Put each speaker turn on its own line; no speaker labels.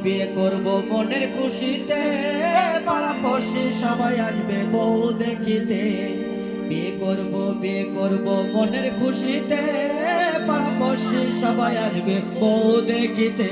বিয়ে করব মনের খুশিতে, পাড়াপড়শি সবাই আসবে বউ দেখিতে। বিয়ে করব মনের খুশিতে, পাড়াপড়শি সবাই আসবে বউ দেখিতে।